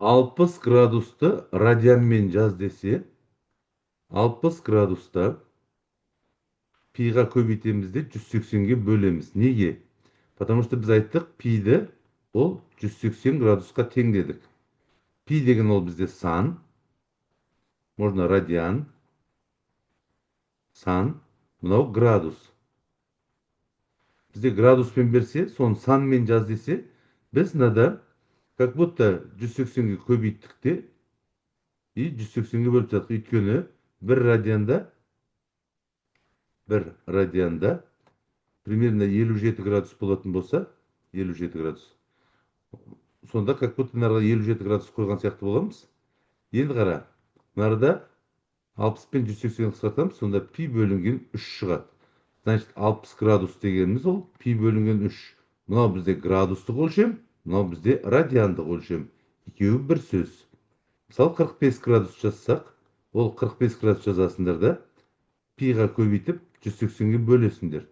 60 градусты радианмен жаз десе, 60 градуста пиға көбейтеміз де 180-ге бөлеміз. Неге? Потому что біз айттық, пиді ол 180 градусқа тең дедік. Пи деген ол бізде сан, можно радиан, сан, мынау градус. Бізде градуспен берсе, соны санмен жаз десе, біз мынада как будто 180-ге көбейттік те, и 180-ге бөліп жатық. Өйткені бір радианда примерно 57 градус болатын болса, 57 градус. Сонда как будто нарға 57 градус қойған сияқты боламыз. Енді қара, нарда 60 пен 180 қысқартамыз, сонда пи бөлінген 3 шығады. Значит, 60 градус дегеніміз ол пи бөлінген 3. Мынау бізде градустық өлшем, мынау бізде радиандық өлшем. Екеуі бір сөз. Мысалы 45 градус жазсақ, ол 45 градус жазасыңдар да, пиға көбейтіп 180-ге бөлесіңдер.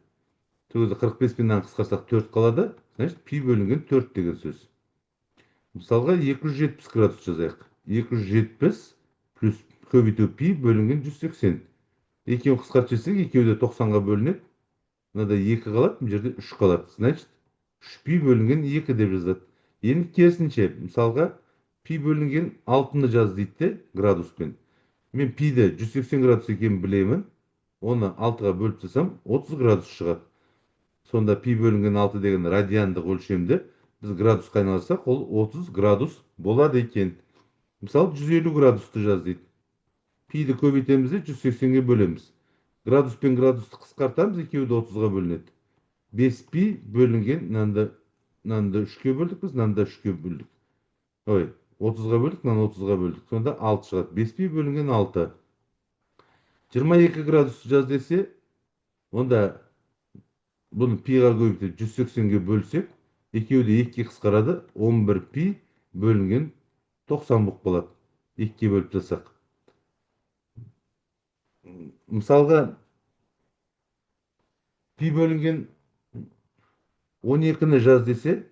Төгізі 45 пеннен қысқарсақ 4 қалады, значит, пи бөлінген 4 деген сөз. Мысалға 270 градус жазайық. 270 плюс көбейту пи бөлінген 180. Екеуін қысқарт жесек, екеуі де 90-ға бөлінеді. Мынада 2 қалады, бұл жерде 3 қалады. Значит, 3 пи бөлінген 2 деп жазады. Енді керісінше, мысалға пи бөлінген 6-ны жаз дейді градуспен. Мен пиді 180 градус екенін білемін. Оны 6-ға бөліп жасам, 30 градус шығады. Сонда пи бөлінген 6 деген радиандық өлшемді біз градусқа айналсақ, ол 30 градус болады екен. Мысалы 150 градусты жаз дейді. Пиді көбейтеміз де 180-ге бөлеміз. Градус пен градусты қысқартамыз, екеуі де 30-ға бөлінеді. 5 пи бөлінген, мынаны 3-ке бөлдік біз, мынаны 3-ке бөлдік. Ой, 30-ға бөлдік, мынаны 30-ға бөлдік. Сонда 6 шығады. 5 пи бөлінген 6. 22 градусты жаз десе, онда бұны пиға көбейтіп 180-ге бөлсек, екеуі де 2-ге қысқарады, 11 пи бөлінген 90 болып қалады. 2-ге бөліп жасақ. Мысалға, пи бөлінген 12-ні жаз десе,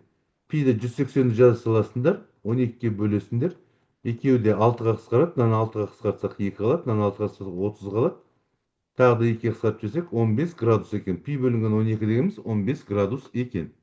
пиді 180-ні жаз саласындар, 12-ге бөлесіндер, екеуі де 6-ға қысқарады, мынаны 6-ға қысқартсақ 2 қалады, мынаны 6-ға қысқартсақ 30 қалады. Тағы да 2-ге қысқартып жесек 15 градус екен. Пи бөлінген 12 дегеніміз 15 градус екен.